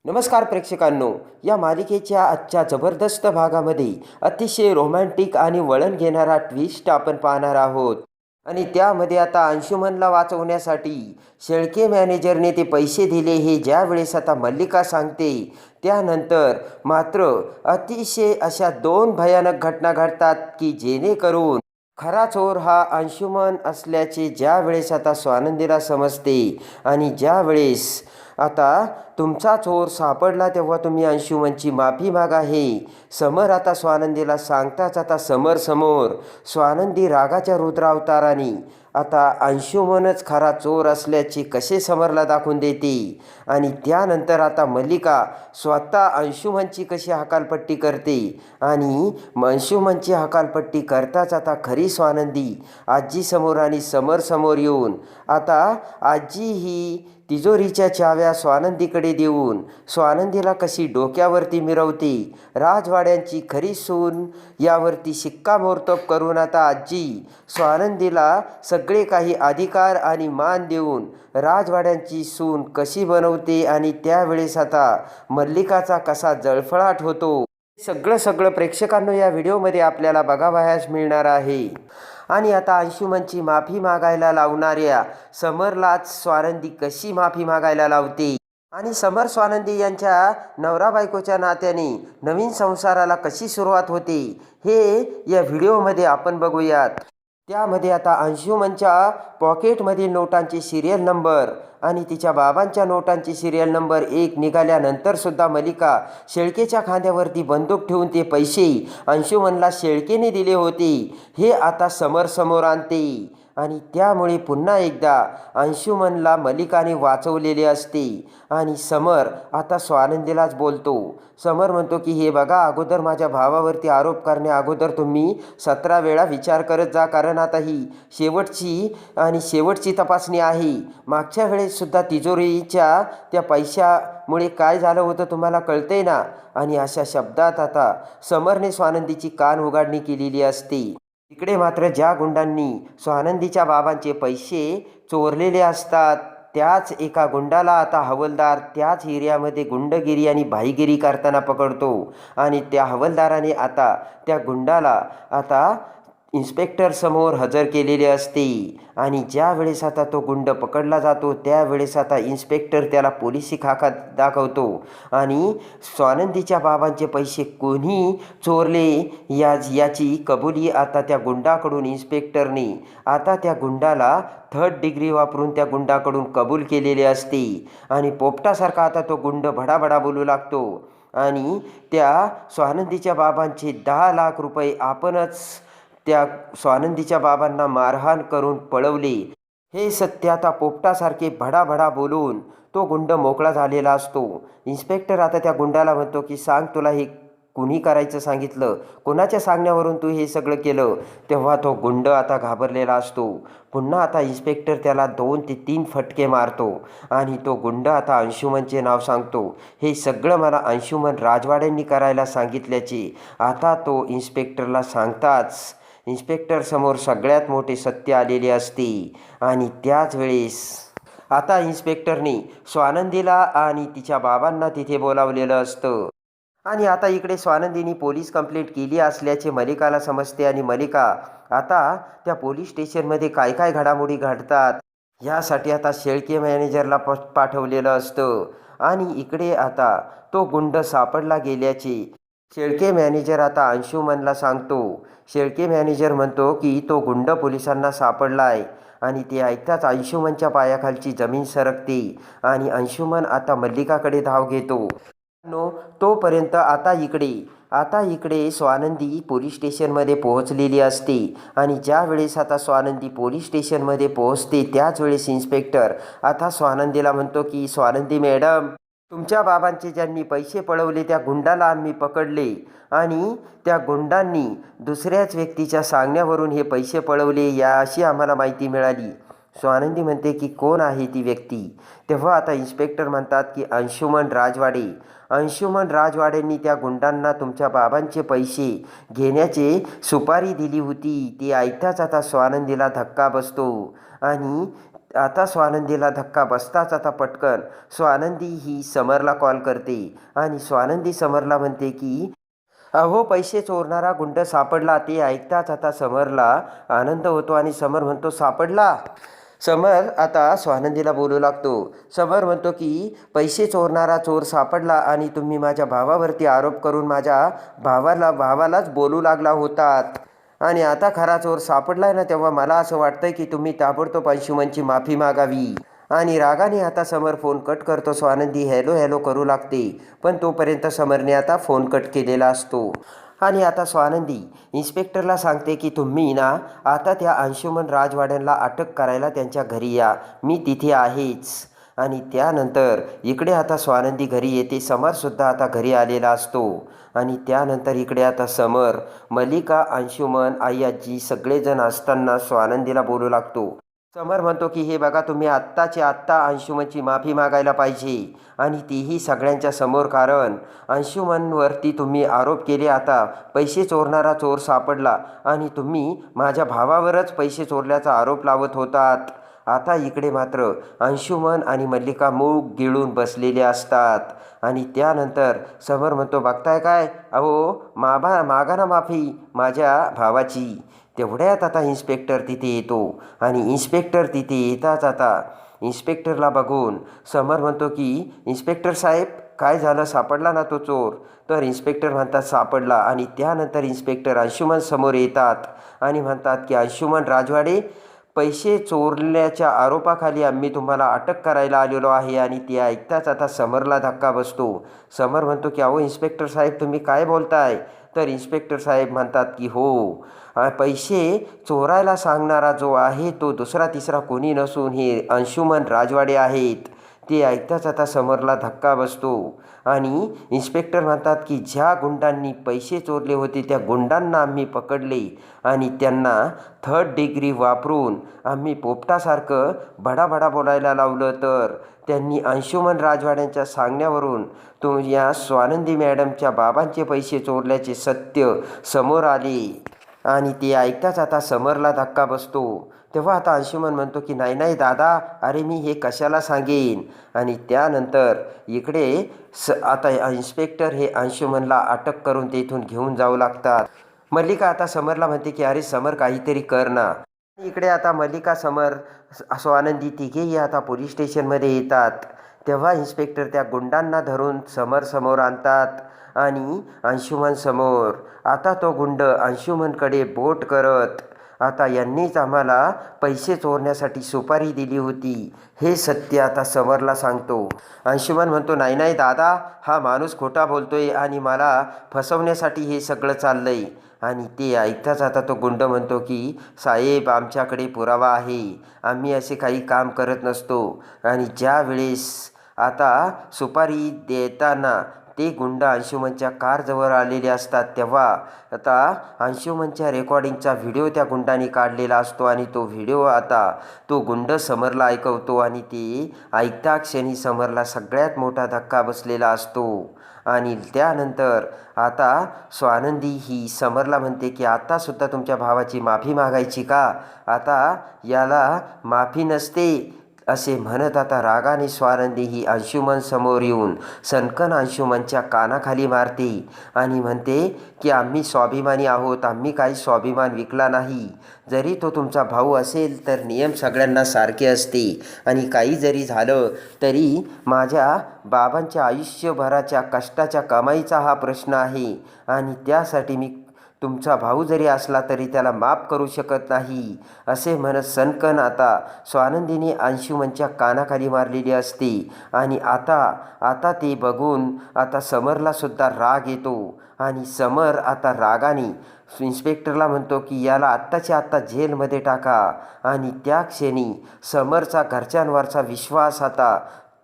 नमस्कार प्रेक्षकांनो, या मालिकेच्या आजच्या जबरदस्त भागामध्ये अतिशय रोमॅन्टिक आणि वळण घेणारा ट्विस्ट आपण पाहणार आहोत. आणि त्यामध्ये आता अंशुमनला वाचवण्यासाठी शेळके मॅनेजरने ते पैसे दिले हे ज्या वेळेस आता मल्लिका सांगते, त्यानंतर मात्र अतिशय अशा दोन भयानक घटना घडतात की जेणेकरून खरा चोर हा अंशुमन असल्याचे ज्या वेळेस आता स्वानंदीला समजते. आणि ज्या वेळेस आता तुमचा चोर सापडला तेव्हा तुम्ही अंशुमनची माफी मागा हे समर आता स्वानंदीला सांगताच आता समोर स्वानंदी रागाच्या रुद्रावताराने आता अंशुमनच खरा चोर असल्याचे कसे समरला दाखवून देते. आणि त्यानंतर आता मल्लिका स्वतः अंशुमनची कशी हकालपट्टी करते. आणि अंशुमनची हकालपट्टी करताच आता खरी स्वानंदी आजीसमोर आणि समोर येऊन आता आजी ही तिजोरीच्या चाव्या स्वानंदीकडे देऊन स्वानंदीला कशी डोक्यावरती मिरवते. राजवाड्यांची खरी सून यावरती शिक्कामोर्तब करून आता आजी स्वानंदीला सगळे काही अधिकार आणि मान देऊन राजवाड्यांची सून कशी बनवते. आणि त्यावेळेस आता मल्लिकाचा कसा जळफळाट होतो, सगळं प्रेक्षकांनो या व्हिडिओमध्ये आपल्याला बघावयास मिळणार आहे. आणि आता अंशुमनची माफी मागायला लावणाऱ्या समरलाच स्वानंदी कशी माफी मागायला लावते. आणि समर स्वानंदी यांच्या नवरा बायकोच्या नात्याने नवीन संसाराला कशी सुरुवात होते हे या व्हिडिओमध्ये आपण बघूयात. त्यामध्ये आता अंशुमनच्या पॉकेटमधील नोटांचे सिरियल नंबर आणि तिच्या बाबांच्या नोटांची सिरियल नंबर 1 निघाल्यानंतर सुद्धा मल्लिका शेळकेच्या खांद्यावरती बंदूक ठेवून ते पैसे अंशुमनला शेळकेने दिले होते हे आता समोर आणते. आणि त्यामुळे पुन्हा एकदा अंशुमनला मल्लिकाने वाचवलेले असते. आणि समर आता स्वानंदीलाच बोलतो. समर म्हणतो की हे बघा, अगोदर माझ्या भावावरती आरोप करण्या अगोदर तुम्ही 17 वेळा विचार करत जा, कारण आता ही शेवटची तपासणी आहे. मागच्या वेळेससुद्धा तिजोरीच्या त्या पैशामुळे काय झालं होतं तुम्हाला कळतंय ना. आणि अशा शब्दात आता समरने स्वानंदीची कान उघाडणी केलेली असते. इकडे मात्र ज्या गुंडांनी स्वानंदीच्या बाबांचे पैसे चोरलेले असतात त्याच एका गुंडाला आता हवलदार त्याच एरियामध्ये गुंडगिरी आणि भाईगिरी करताना पकडतो. आणि त्या हवलदाराने आता त्या गुंडाला आता इन्स्पेक्टर समोर हजर केलेले असते. आणि ज्या वेळेस आता तो गुंड पकडला जातो त्यावेळेस आता इन्स्पेक्टर त्याला पोलिसी खाका दाखवतो. आणि स्वानंदीच्या बाबांचे पैसे कोणी चोरले याची कबुली आता त्या गुंडाकडून इन्स्पेक्टरने आता त्या गुंडाला 3rd डिग्री वापरून त्या गुंडाकडून कबूल केलेले असते. आणि पोपटासारखा आता तो गुंड भडाभडा बोलू लागतो. आणि त्या स्वानंदीच्या बाबांचे 10 लाख रुपये आपणच त्या स्वानंदीच्या बाबांना मारहाण करून पळवले हे सत्य आता पोपटासारखे भडाभडा बोलून तो गुंड मोकळा झालेला असतो. इन्स्पेक्टर आता त्या गुंडाला म्हणतो की सांग, तुला हे कुणी करायचं सांगितलं, कोणाच्या सांगण्यावरून तू हे सगळं केलं. तेव्हा तो गुंड आता घाबरलेला असतो. पुन्हा आता इन्स्पेक्टर त्याला 2 ते 3 फटके मारतो. आणि तो गुंड आता अंशुमनचे नाव सांगतो. हे सगळं मला अंशुमन राजवाड्यांनी करायला सांगितल्याचे आता तो इन्स्पेक्टरला सांगताच इन्स्पेक्टर समोर सगळ्यात मोठे सत्य आलेले असते. आणि त्याच वेळेस आता इन्स्पेक्टरने स्वानंदीला आणि तिच्या बाबांना तिथे बोलावलेलं असतं. आणि आता इकडे स्वानंदीने पोलीस कंप्लेंट केली असल्याचे मल्लिकाला समजते. आणि मल्लिका आता त्या पोलीस स्टेशनमध्ये काय घडामोडी घडतात यासाठी आता शेळके मॅनेजरला पाठवलेलं असतं. आणि इकडे आता तो गुंड सापडला गेल्याचे शेळके मॅनेजर आता अंशुमनला सांगतो. शेळके मॅनेजर म्हणतो की तो गुंड पोलिसांना सापडला आहे. आणि ते ऐकताच अंशुमनच्या पायाखालची जमीन सरकते. आणि अंशुमन आता मल्लिकाकडे धाव घेतो. तोपर्यंत आता इकडे स्वानंदी पोलीस स्टेशनमध्ये पोहोचलेली असते. आणि ज्या वेळेस आता स्वानंदी पोलीस स्टेशनमध्ये पोहोचते त्याच वेळेस इन्स्पेक्टर आता स्वानंदीला म्हणतो की स्वानंदी मॅडम, तुमच्या बाबांचे ज्यांनी पैसे पळवले त्या गुंडाला आम्ही पकडले. आणि त्या गुंडांनी दुसऱ्याच व्यक्तीच्या सांगण्यावरून हे पैसे पळवले अशी आम्हाला माहिती मिळाली. स्वानंदी म्हणते की कोण आहे ती व्यक्ती. तेव्हा आता इन्स्पेक्टर म्हणतात की अंशुमन राजवाडेंनी त्या गुंडांना तुमच्या बाबांचे पैसे घेण्याचे सुपारी दिली होती. ती ऐकताच आता स्वानंदीला धक्का बसतो. आणि आता स्वानंदीला धक्का बसताच आता पटकन स्वानंदी ही समरला कॉल करते आणि स्वानंदी समरला म्हणते की अहो पैसे चोरणारा गुंड सापडला. ते ऐकताच आता समरला आनंद होतो आणि समर म्हणतो सापडला. समर आता स्वानंदीला बोलू लागतो. समर म्हणतो की पैसे चोरणारा चोर सापडला आणि तुम्ही माझ्या भावावरती आरोप करून माझ्या भावालाच बोलू लागला होतात आणि आता खरा चोर सापडलाय ना, तेव्हा मला असं वाटतंय की तुम्ही ताबडतोब अंशुमनची माफी मागावी. आणि रागाने आता समर फोन कट करतो. स्वानंदी हॅलो हॅलो करू लागते, पण तोपर्यंत समरने आता फोन कट केलेला असतो. आणि आता स्वानंदी इन्स्पेक्टरला सांगते की तुम्ही ना आता त्या अंशुमन राजवाड्यांना अटक करायला त्यांच्या घरी या, मी तिथे आहेच. आणि त्यानंतर इकडे आता स्वानंदी घरी येते. समरसुद्धा आता घरी आलेला असतो. आणि त्यानंतर इकडे आता समर, मल्लिका, अंशुमन, आई, आजी सगळेजण असताना स्वानंदीला बोलू लागतो. समर म्हणतो की हे बघा, तुम्ही आत्ताच्या आत्ता अंशुमनची माफी मागायला पाहिजे आणि तीही सगळ्यांच्या समोर, कारण अंशुमनवरती तुम्ही आरोप केले. आता पैसे चोरणारा चोर सापडला आणि तुम्ही माझ्या भावावरच पैसे चोरल्याचा आरोप लावत होतात. आता इकडे मात्र अंशुमन आणि मल्लिका मूग गिळून बसलेले असतात. आणि त्यानंतर समर म्हणतो बघताय काय, अहो मागा ना माफी माझ्या भावाची. तेवढ्यात आता इन्स्पेक्टर तिथे येतो आणि इन्स्पेक्टर तिथे येताच आता इन्स्पेक्टरला बघून समर म्हणतो की इन्स्पेक्टर साहेब काय झालं, सापडला ना तो चोर? तर इन्स्पेक्टर म्हणतात सापडला. आणि त्यानंतर इन्स्पेक्टर अंशुमन समोर येतात आणि म्हणतात की अंशुमन राजवाडे, पैसे चोरल्याच्या आरोपाखाली आम्ही तुम्हाला अटक करायला आलेलो आहे. आणि ते ऐकताच आता समरला धक्का बसतो. समर म्हणतो की अहो इन्स्पेक्टर साहेब तुम्ही काय बोलताय? तर इन्स्पेक्टर साहेब म्हणतात की हो, पैसे चोरायला सांगणारा जो आहे तो दुसरा तिसरा कोणी नसून हे अंशुमन राजवाडे आहेत. ते ऐकताच आता समरला धक्का बसतो आणि इन्स्पेक्टर म्हणतात की ज्या गुंडांनी पैसे चोरले होते त्या गुंडांना आम्ही पकडले आणि त्यांना 3rd डिग्री वापरून आम्ही पोपटासारखं बडाबडा बोलायला लावलं. तर त्यांनी अंशुमन राजवाड्यांच्या सांगण्यावरून या स्वानंदी मॅडमच्या बाबांचे पैसे चोरल्याचे सत्य समोर आले. आणि ते ऐकताच आता समरला धक्का बसतो. तेव्हा आता अंशुमन म्हणतो की नाही नाही दादा, अरे मी हे कशाला सांगेन. आणि त्यानंतर इकडे आता इन्स्पेक्टर हे अंशुमनला अटक करून तेथून घेऊन जाऊ लागतात. मल्लिका आता समरला म्हणते की अरे समर काहीतरी कर ना. इकडे आता मल्लिका, समर, स्वानंदी तिघेही आता पोलीस स्टेशनमध्ये येतात. तेव्हा इन्स्पेक्टर त्या गुंडांना धरून समोर आणतात आणि अंशुमन समोर. आता तो गुंड अंशुमनकडे बोट करत आता यांनीच आम्हाला पैसे चोरण्यासाठी सुपारी दिली होती हे सत्य आता समरला सांगतो. अंशुमन म्हणतो नाही नाही दादा, हा माणूस खोटा बोलतोय आणि मला फसवण्यासाठी हे सगळं चाललंय. आणि ते ऐकताच आता तो गुंड म्हणतो की साहेब आमच्याकडे पुरावा आहे, आम्ही असे काही काम करत नसतो. आणि ज्या वेळेस आता सुपारी देताना ते गुंड अंशुमनच्या कारजवळ आलेले असतात तेव्हा आता अंशुमनच्या रेकॉर्डिंगचा व्हिडिओ त्या गुंडाने काढलेला असतो आणि तो व्हिडिओ आता तो गुंड समरला ऐकवतो. आणि ते ऐकता क्षणी समरला सगळ्यात मोठा धक्का बसलेला असतो. आणि त्यानंतर आता स्वानंदी ही समरला म्हणते की आत्तासुद्धा तुमच्या भावाची माफी मागायची का? आता याला माफी नसते असे म्हणत आता रागाने स्वानंदी ही अंशुमन समोर येऊन सनकन अंशुमनच्या कानाखाली मारते आणि म्हणते की आम्ही स्वाभिमानी आहोत, आम्ही काही स्वाभिमान विकला नाही. जरी तो तुमचा भाऊ असेल तर नियम सगळ्यांना सारखे असते आणि काही जरी झालं तरी माझ्या बाबांच्या आयुष्यभराच्या कष्टाच्या कमाईचा हा प्रश्न आहे आणि त्यासाठी मी तुमचा भाऊ जरी असला तरी त्याला माफ करू शकत नाही असे म्हणत सनकन आता स्वानंदीने अंशुमनच्या कानाखाली मारलेली असते. आणि आता ते बघून आता समरलासुद्धा राग येतो आणि समर आता रागाने इन्स्पेक्टरला म्हणतो की याला आत्ताच्या आत्ता जेलमध्ये टाका. आणि त्या क्षणी समरचा घरच्यांवरचा विश्वास आता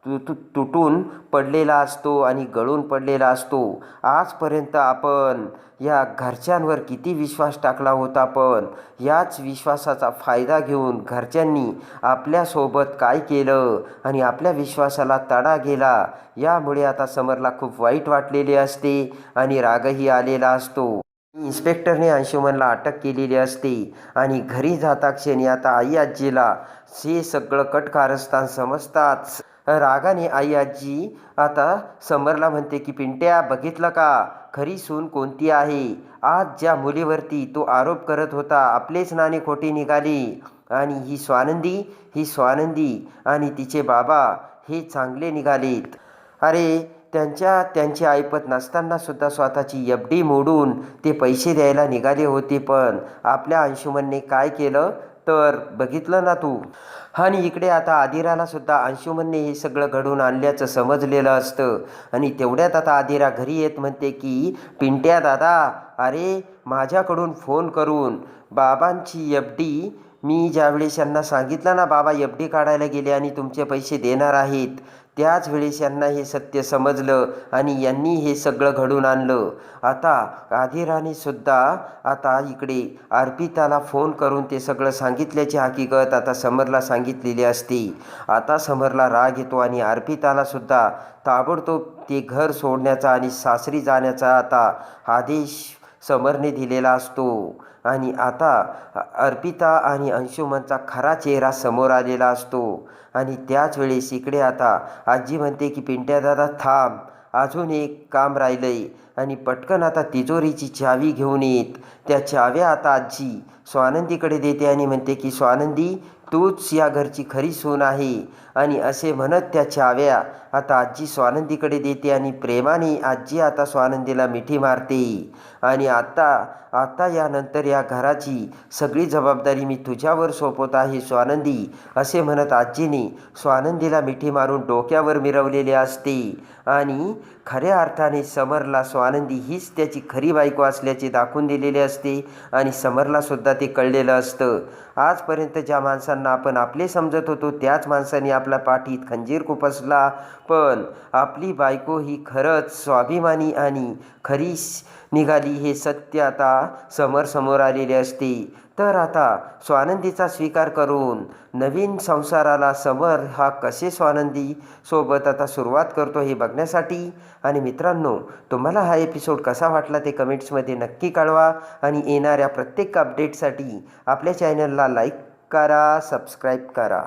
तुटून पडलेला असतो आणि गळून पडलेला असतो. आजपर्यंत आपण या घरच्यांवर किती विश्वास टाकला होता, पण याच विश्वासाचा फायदा घेऊन घरच्यांनी आपल्यासोबत काय केलं आणि आपल्या विश्वासाला तडा गेला. यामुळे आता समरला खूप वाईट वाटलेले असते आणि रागही आलेला असतो. इन्स्पेक्टरने अंशुमनला अटक केलेली असते आणि घरी जाता क्षणी आता आई आजीला हे सगळं कटकारस्थान समजताच रागाने आई आजी आता समरला म्हणते की पिंट्या, बघितलं का खरी सून कोणती आहे? आज ज्या मुलीवरती तो आरोप करत होता आपलेच नाणे खोटे निघाले. आणि ही स्वानंदी आणि तिचे बाबा हे चांगले निघालेत. अरे त्यांची ऐपत नसताना सुद्धा स्वतःची एफ.डी. मोडून ते पैसे द्यायला निघाले होते. पण आपल्या अंशुमनने काय केलं तर बघितलं ना तू. आणि इकडे आता आदिराला सुद्धा अंशुमनने हे सगळं घडवून आणल्याचं समजलेलं असतं. आणि तेवढ्यात आता आदिरा घरी येत म्हणते की पिंट्या दादा, अरे माझ्याकडून फोन करून बाबांची एफ.डी. मी ज्यावेळेस यांना सांगितलं ना बाबा एफ.डी. काढायला गेले आणि तुमचे पैसे देणार आहेत, त्याच वेळेस यांना हे सत्य समजलं आणि यांनी हे सगळं घडून आणलं. आता आदिराने सुद्धा आता इकडे अर्पिताला फोन करून ते सगळं सांगितल्याची हकीकत आता समरला सांगितलेली असते. आता समरला राग येतो आणि अर्पिताला सुद्धा ताबडतोब ते घर सोडण्याचा आणि सासरी जाण्याचा आता आदेश समरने दिलेला असतो. आणि आता अर्पिता आणि अंशुमनचा खरा चेहरा समोर आलेला असतो. आणि त्याच वेळेस इकडे आता आजी म्हणते की पिंट्या दादा थांब, अजून एक काम राहिलंय. आणि पटकन आता तिजोरीची चावी घेऊन येत त्या चाव्या आता आजी स्वानंदीकडे देते आणि म्हणते की स्वानंदी, तूच या घरची खरी सून आहे. आणि असे म्हणत त्या चाव्या आता आजी स्वानंदीकडे देते आणि प्रेमाने आजी आता स्वानंदीला मिठी मारते. आणि आता यानंतर या घराची सगळी जबाबदारी मी तुझ्यावर सोपवत आहे स्वानंदी, असे म्हणत आजीने स्वानंदीला मिठी मारून डोक्यावर मिरवलेले असते. आणि खऱ्या अर्थाने समरला स्वानंदी हीच त्याची खरी बायको असल्याचे दाखवून दिलेले असते. आणि समरला सुद्धा ते कळलेलं असतं. आजपर्यंत ज्या माणसांना आपण आपले समजत होतो त्याच माणसाने आपल्या पाठीत खंजीर खुपसला. पण आपली बायको ही खरंच स्वाभिमानी आणि खरी निघाली हे सत्य आता समोर आलेले असते. तर आता स्वानंदीचा स्वीकार करून नवीन संसाराला समर हा कसे स्वानंदी सोबत आता सुरुवात करतो हे बघण्यासाठी. आणि मित्रांनो, तुम्हाला हा एपिसोड कसा वाटला ते कमेंट्समध्ये नक्की कळवा. आणि येणाऱ्या प्रत्येक अपडेटसाठी आपल्या चॅनलला लाईक करा, सबस्क्राईब करा.